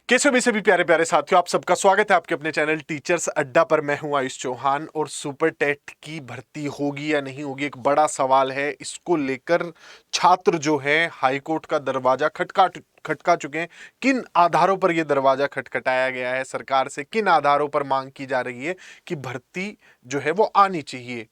कैसे भी सभी प्यारे प्यारे साथियों, आप सबका स्वागत है आपके अपने चैनल टीचर्स अड्डा पर। मैं हूं आयुष चौहान और सुपर टेट की भर्ती होगी या नहीं होगी, एक बड़ा सवाल है। इसको लेकर छात्र जो है हाई कोर्ट का दरवाजा खटका चुके हैं। किन आधारों पर यह दरवाजा खटखटाया गया है सरकार से, किन आधारों पर मांग की जा रही है कि भर्ती जो है वो आनी चाहिए।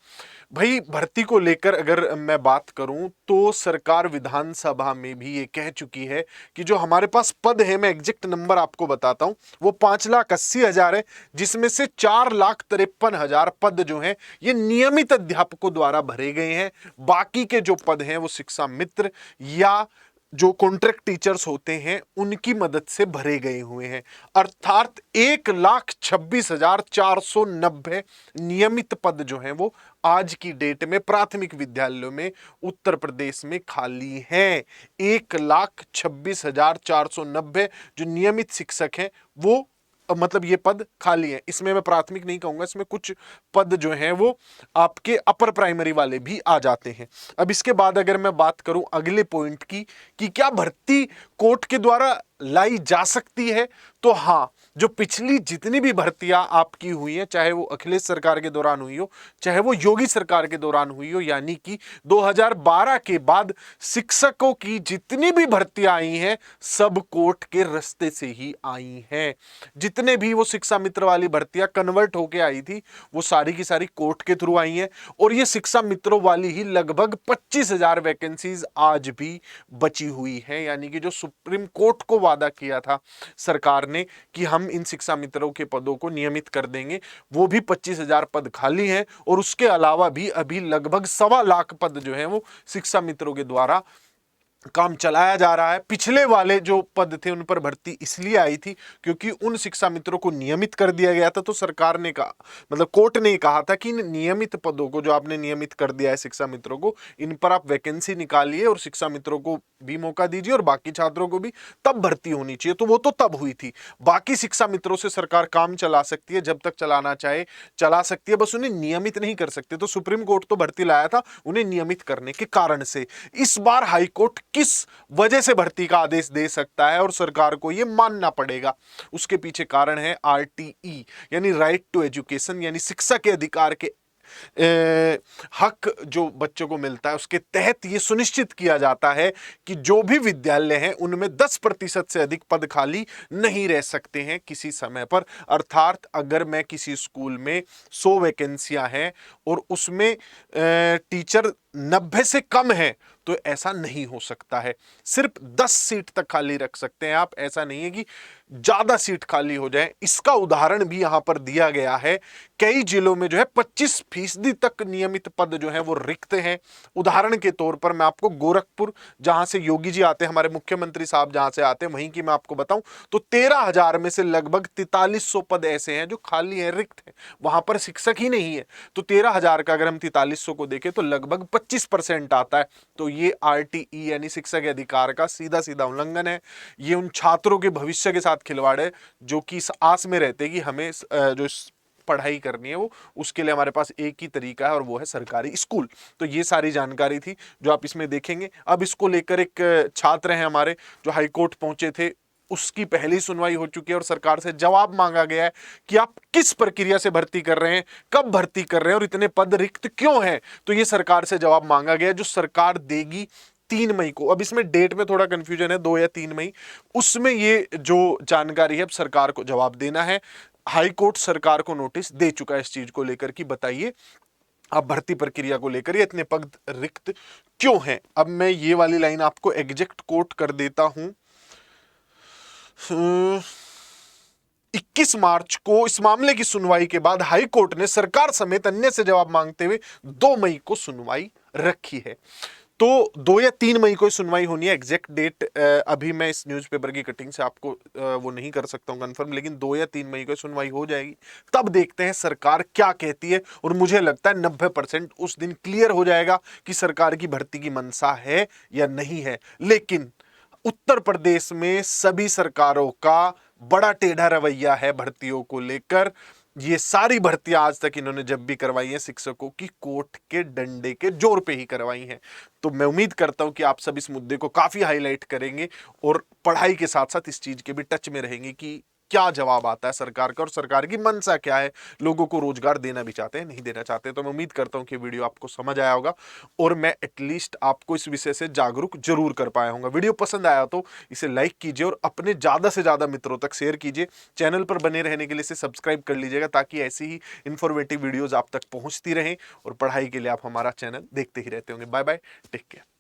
भाई, भर्ती को लेकर अगर मैं बात करूं तो सरकार विधानसभा में भी ये कह चुकी है कि जो हमारे पास पद है, मैं एग्जैक्ट नंबर आपको बताता हूं, वो 5,80,000 है, जिसमें से 4,53,000 पद जो हैं ये नियमित अध्यापकों द्वारा भरे गए हैं। बाकी के जो पद हैं वो शिक्षा मित्र या जो कॉन्ट्रैक्ट टीचर्स होते हैं उनकी मदद से भरे गए हुए हैं। अर्थात 1,26,490 नियमित पद जो हैं वो आज की डेट में प्राथमिक विद्यालयों में उत्तर प्रदेश में खाली हैं। 1,26,490 जो नियमित शिक्षक हैं वो मतलब ये पद खाली है। इसमें मैं प्राथमिक नहीं कहूंगा, इसमें कुछ पद जो हैं वो आपके अपर प्राइमरी वाले भी आ जाते हैं। अब इसके बाद अगर मैं बात करूं अगले पॉइंट की कि क्या भर्ती कोर्ट के द्वारा लाई जा सकती है, तो हाँ, जो पिछली जितनी भी भर्तियां आपकी हुई हैं, चाहे वो अखिलेश सरकार के दौरान हुई हो, चाहे वो योगी सरकार के दौरान हुई हो, यानी कि 2012 के बाद शिक्षकों की जितनी भी भर्तियां आई हैं सब कोर्ट के रास्ते से ही आई हैं। जितने भी वो शिक्षा मित्र वाली भर्तियां कन्वर्ट होके आई थी वो सारी की सारी कोर्ट के थ्रू आई हैं। और ये शिक्षा मित्रों वाली ही लगभग 25,000 वैकेंसीज आज भी बची हुई है। यानी कि जो सुप्रीम कोर्ट को वादा किया था सरकार ने कि हम इन शिक्षा मित्रों के पदों को नियमित कर देंगे, वो भी 25,000 पद खाली हैं। और उसके अलावा भी अभी लगभग 1,25,00,000 पद जो हैं वो शिक्षा मित्रों के द्वारा काम चलाया जा रहा है। पिछले वाले जो पद थे उन पर भर्ती इसलिए आई थी क्योंकि उन शिक्षा मित्रों को नियमित कर दिया गया था। तो सरकार ने कहा, मतलब कोर्ट ने कहा था कि इन नियमित पदों को जो आपने नियमित कर दिया है शिक्षा मित्रों को, इन पर आप वैकेंसी निकालिए और शिक्षा मित्रों को भी मौका दीजिए और बाकी छात्रों को भी, तब भर्ती होनी चाहिए। तो वो तो तब हुई थी। बाकी शिक्षा मित्रों से सरकार काम चला सकती है, जब तक चलाना चाहे चला सकती है, बस उन्हें नियमित नहीं कर सकते। तो सुप्रीम कोर्ट तो भर्ती लाया था उन्हें नियमित करने के कारण से। इस बार हाईकोर्ट किस वजह से भर्ती का आदेश दे सकता है और सरकार को यह मानना पड़ेगा, उसके पीछे कारण है आरटीई यानी राइट टू एजुकेशन, यानी शिक्षा के अधिकार के हक जो बच्चों को मिलता है उसके तहत यह सुनिश्चित किया जाता है कि जो भी विद्यालय हैं उनमें 10% से अधिक पद खाली नहीं रह सकते हैं किसी समय पर। अर्थात अगर मैं किसी स्कूल में 100 वैकेंसियां हैं और उसमें टीचर 90 से कम है तो ऐसा नहीं हो सकता है। सिर्फ 10 सीट तक खाली रख सकते हैं आप, ऐसा नहीं है कि ज्यादा सीट खाली हो जाए। इसका उदाहरण भी यहां पर दिया गया है। कई जिलों में जो है 25% तक नियमित पद जो है वो रिक्त हैं। उदाहरण के तौर पर मैं आपको गोरखपुर, जहां से योगी जी आते हैं, हमारे मुख्यमंत्री साहब जहां से आते हैं, वहीं की मैं आपको बताऊं तो 13,000 में से लगभग 4300 पद ऐसे हैं जो खाली हैं, रिक्त हैं, वहां पर शिक्षक ही नहीं है। तो 13,000 का अगर हम 4300 को देखें तो लगभग 25% आता है। तो ये आरटीई यानी शिक्षा के अधिकार का सीधा सीधा उल्लंघन है। ये उन छात्रों के भविष्य के साथ खिलवाड़ है जो कि इस आस में रहते हैं कि हमें जो पढ़ाई करनी है वो, उसके लिए हमारे पास एक ही तरीका है और वो है सरकारी स्कूल। तो ये सारी जानकारी थी जो आप इसमें देखेंगे। अब इसको लेकर एक छात्र हैं हमारे जो हाईकोर्ट पहुंचे थे, उसकी पहली सुनवाई हो चुकी है और सरकार से जवाब मांगा गया है कि आप किस प्रक्रिया से भर्ती कर रहे हैं, कब भर्ती कर रहे हैं और इतने पद रिक्त क्यों हैं। तो ये सरकार से जवाब मांगा गया जो सरकार देगी 3 मई को। अब इसमें डेट में थोड़ा कंफ्यूजन है, 2 या 3 मई, उसमें ये जो जानकारी है अब सरकार को जवाब देना है। हाई कोर्ट सरकार को नोटिस दे चुका है इस चीज को लेकर कि बताइए आप भर्ती प्रक्रिया को लेकर ये इतने पद रिक्त क्यों हैं। अब मैं ये वाली लाइन आपको एग्जैक्ट कोट कर देता हूं। 21 मार्च को इस मामले की सुनवाई के बाद हाई कोर्ट ने सरकार समेत अन्य से जवाब मांगते हुए 2 मई को सुनवाई रखी है। तो 2 या 3 मई को सुनवाई होनी है। एग्जैक्ट डेट अभी मैं इस न्यूज़पेपर की कटिंग से आपको वो नहीं कर सकता हूं कंफर्म, लेकिन 2 या 3 मई को सुनवाई हो जाएगी। तब देखते हैं सरकार क्या कहती है और मुझे लगता है 90% उस दिन क्लियर हो जाएगा कि सरकार की भर्ती की मंशा है या नहीं है। लेकिन उत्तर प्रदेश में सभी सरकारों का बड़ा टेढ़ा रवैया है भर्तियों को लेकर। ये सारी भर्तियां आज तक इन्होंने जब भी करवाई हैं शिक्षकों की, कोर्ट के डंडे के जोर पे ही करवाई हैं। तो मैं उम्मीद करता हूं कि आप सब इस मुद्दे को काफी हाईलाइट करेंगे और पढ़ाई के साथ साथ इस चीज के भी टच में रहेंगे कि क्या जवाब आता है सरकार का और सरकार की मंशा क्या है। लोगों को रोजगार देना भी चाहते हैं, नहीं देना चाहते। तो मैं उम्मीद करता हूं कि वीडियो आपको समझ आया होगा और मैं एटलीस्ट आपको इस विषय से जागरूक जरूर कर पाया हूं। वीडियो पसंद आया तो इसे लाइक कीजिए और अपने ज्यादा से ज्यादा मित्रों तक शेयर कीजिए। चैनल पर बने रहने के लिए इसे सब्सक्राइब कर लीजिएगा ताकि ऐसी ही इंफॉर्मेटिव वीडियोस आप तक पहुंचती रहें और पढ़ाई के लिए आप हमारा चैनल देखते ही रहते होंगे। Bye bye, take care.